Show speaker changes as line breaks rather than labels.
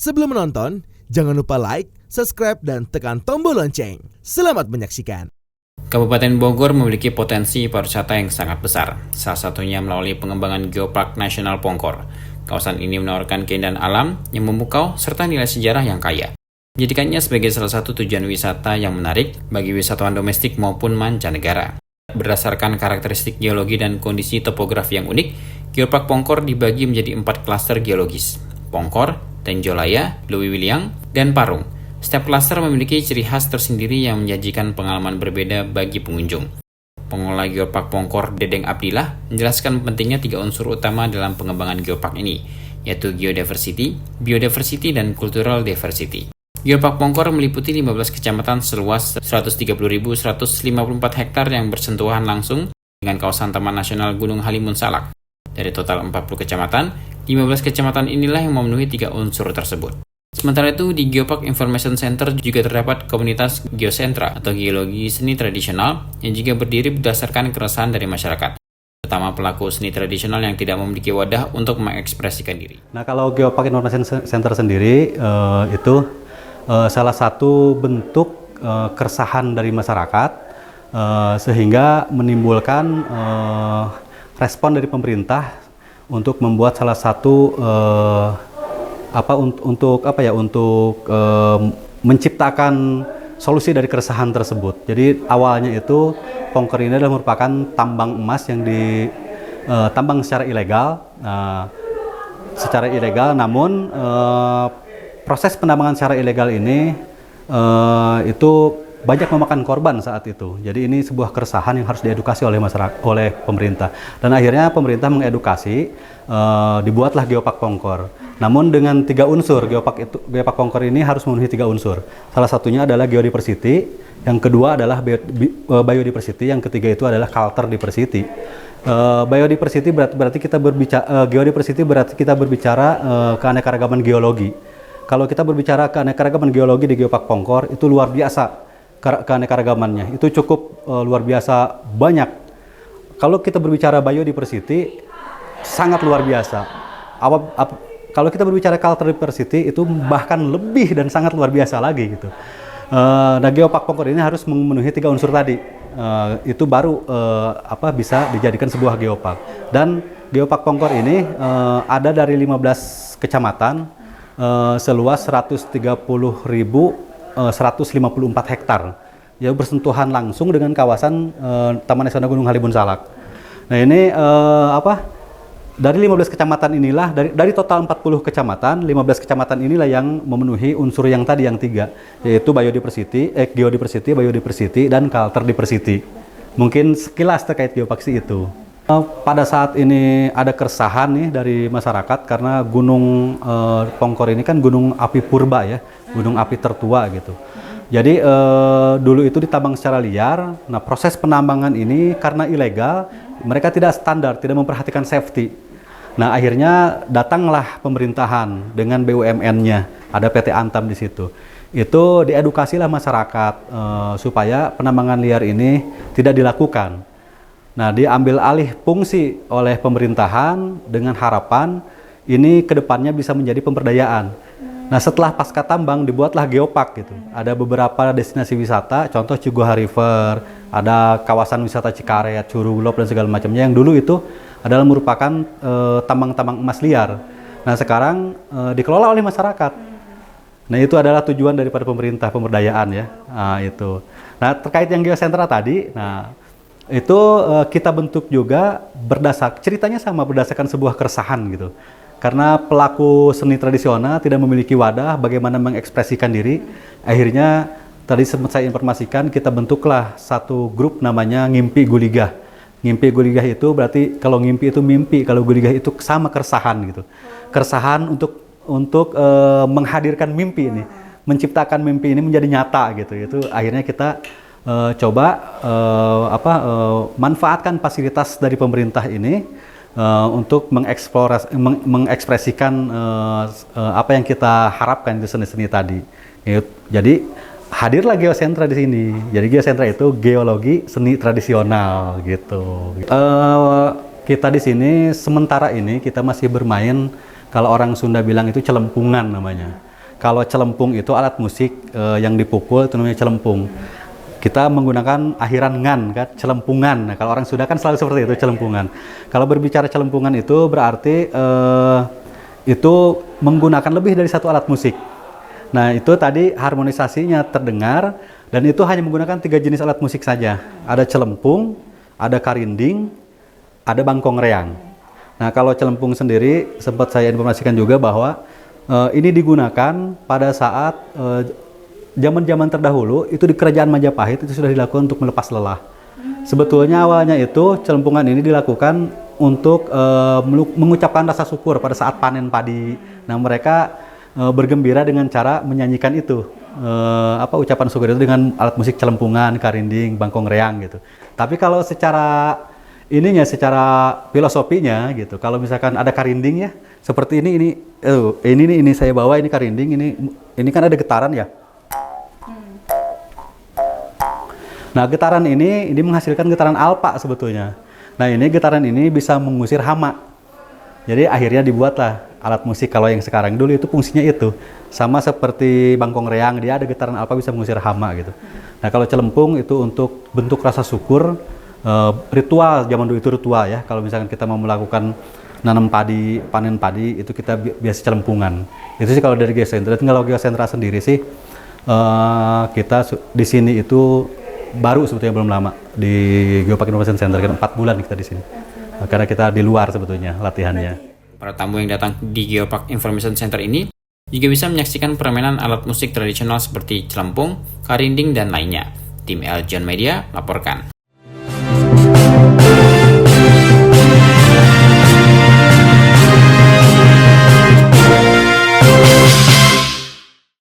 Sebelum menonton, jangan lupa like, subscribe, dan tekan tombol lonceng. Selamat menyaksikan.
Kabupaten Bogor memiliki potensi pariwisata yang sangat besar, salah satunya melalui pengembangan Geopark Nasional Pongkor. Kawasan ini menawarkan keindahan alam yang memukau serta nilai sejarah yang kaya, menjadikannya sebagai salah satu tujuan wisata yang menarik bagi wisatawan domestik maupun mancanegara. Berdasarkan karakteristik geologi dan kondisi topografi yang unik, Geopark Pongkor dibagi menjadi 4 klaster geologis: Pongkor, Tenjolaya, Luwiwiliang, dan Parung. Setiap klaster memiliki ciri khas tersendiri yang menyajikan pengalaman berbeda bagi pengunjung. Pengelola Geopark Pongkor, Dedeng Abdillah, menjelaskan pentingnya 3 unsur utama dalam pengembangan geopark ini, yaitu geodiversity, biodiversity, dan cultural diversity. Geopark Pongkor meliputi 15 kecamatan seluas 130.154 hektar yang bersentuhan langsung dengan kawasan Taman Nasional Gunung Halimun Salak. Dari total 40 kecamatan, 15 kecamatan inilah yang memenuhi 3 unsur tersebut. Sementara itu, di Geopark Information Center juga terdapat komunitas geosentra atau geologi seni tradisional yang juga berdiri berdasarkan keresahan dari masyarakat, terutama pelaku seni tradisional yang tidak memiliki wadah untuk mengekspresikan diri.
Nah, kalau Geopark Information Center sendiri itu salah satu bentuk keresahan dari masyarakat sehingga menimbulkan respon dari pemerintah untuk membuat salah satu untuk menciptakan solusi dari keresahan tersebut. Jadi awalnya itu Pongkor ini adalah merupakan tambang emas yang ditambang secara ilegal, namun proses penambangan secara ilegal ini itu banyak memakan korban saat itu. Jadi ini sebuah keresahan yang harus diedukasi oleh masyarakat, oleh pemerintah. Dan akhirnya pemerintah mengedukasi, dibuatlah Geopark Pongkor. Namun dengan 3 unsur, Geopark Pongkor ini harus memenuhi 3 unsur. Salah satunya adalah geodiversity, yang kedua adalah biodiversity, yang ketiga itu adalah culture diversity. Biodiversity berarti kita berbicara, geodiversity berarti kita berbicara keanekaragaman geologi. Kalau kita berbicara keanekaragaman geologi di Geopark Pongkor, itu luar biasa keanekaragamannya. Itu cukup luar biasa banyak. Kalau kita berbicara biodiversity, sangat luar biasa. Kalau kita berbicara culture diversity, itu bahkan lebih dan sangat luar biasa lagi gitu. Nah, Geopark Pongkor ini harus memenuhi 3 unsur tadi. Itu baru bisa dijadikan sebuah geopark. Dan Geopark Pongkor ini ada dari 15 kecamatan seluas 130.154 hektar, ya, bersentuhan langsung dengan kawasan Taman Nasional Gunung Halimun Salak. Nah, ini dari 15 kecamatan inilah, dari total 40 kecamatan, 15 kecamatan inilah yang memenuhi unsur yang tadi, yang 3, yaitu geodiversity, biodiversity, dan culture diversity. Mungkin sekilas terkait geopark itu. Pada saat ini ada keresahan nih dari masyarakat karena Gunung Pongkor ini kan gunung api purba, ya, gunung api tertua gitu. Jadi dulu itu ditambang secara liar. Nah, proses penambangan ini karena ilegal, mereka tidak standar, tidak memperhatikan safety. Nah, akhirnya datanglah pemerintahan dengan BUMN-nya, ada PT Antam di situ. Itu diedukasilah masyarakat supaya penambangan liar ini tidak dilakukan. Nah, diambil alih fungsi oleh pemerintahan dengan harapan ini kedepannya bisa menjadi pemberdayaan. Nah, setelah pasca tambang dibuatlah geopark gitu. Ada beberapa destinasi wisata, contoh Cigoha River, ada kawasan wisata Cikaret, Curug Lop, dan segala macamnya yang dulu itu adalah merupakan tambang-tambang emas liar. Nah, sekarang dikelola oleh masyarakat. Nah, itu adalah tujuan daripada pemerintah, pemberdayaan, ya. Nah, itu. Nah, terkait yang geosentra tadi, itu kita bentuk juga ceritanya sama, berdasarkan sebuah keresahan gitu. Karena pelaku seni tradisional tidak memiliki wadah bagaimana mengekspresikan diri, akhirnya tadi sempat saya informasikan, kita bentuklah satu grup namanya Ngimpi Guligah. Ngimpi Guligah itu berarti kalau ngimpi itu mimpi, kalau guligah itu sama keresahan gitu. Keresahan untuk menghadirkan mimpi ini, menciptakan mimpi ini menjadi nyata gitu. Itu akhirnya kita manfaatkan fasilitas dari pemerintah ini untuk mengekspresikan apa yang kita harapkan di seni-seni tadi. Jadi hadirlah geosentra di sini. Jadi geosentra itu geologi seni tradisional gitu. Kita di sini sementara ini kita masih bermain, kalau orang Sunda bilang itu celempungan namanya. Kalau celempung itu alat musik yang dipukul itu namanya celempung. Kita menggunakan akhiran ngan kan, celempungan. Nah, kalau orang Sunda kan selalu seperti itu, celempungan. Kalau berbicara celempungan itu berarti itu menggunakan lebih dari satu alat musik. Nah, itu tadi harmonisasinya terdengar dan itu hanya menggunakan 3 jenis alat musik saja. Ada celempung, ada karinding, ada bangkong reang. Nah, kalau celempung sendiri sempat saya informasikan juga bahwa ini digunakan pada saat zaman-zaman terdahulu itu di kerajaan Majapahit itu sudah dilakukan untuk melepas lelah. Sebetulnya awalnya itu celempungan ini dilakukan untuk mengucapkan rasa syukur pada saat panen padi. Nah, mereka bergembira dengan cara menyanyikan itu ucapan syukur itu dengan alat musik celempungan, karinding, bangkong reang gitu. Tapi kalau secara filosofinya gitu, kalau misalkan ada karinding ya, seperti ini saya bawa ini karinding, ini kan ada getaran ya. Nah, getaran ini menghasilkan getaran alpa sebetulnya. Nah, ini getaran ini bisa mengusir hama. Jadi akhirnya dibuatlah alat musik kalau yang sekarang. Dulu itu fungsinya itu. Sama seperti bangkong reang, dia ada getaran alpa bisa mengusir hama gitu. Nah, kalau celempung itu untuk bentuk rasa syukur, ritual, zaman dulu itu ritual ya. Kalau misalkan kita mau melakukan nanam padi, panen padi, itu kita biasa celempungan. Itu sih kalau dari Geosentra. Kalau Geosentra sendiri sih, kita di sini itu baru sebetulnya belum lama di Geopark Innovation Center, kan 4 bulan kita di sini. Karena kita di luar sebetulnya latihannya.
Para tamu yang datang di Geopark Information Center ini juga bisa menyaksikan permainan alat musik tradisional seperti celempung, karinding, dan lainnya. Tim Eljon Media laporkan.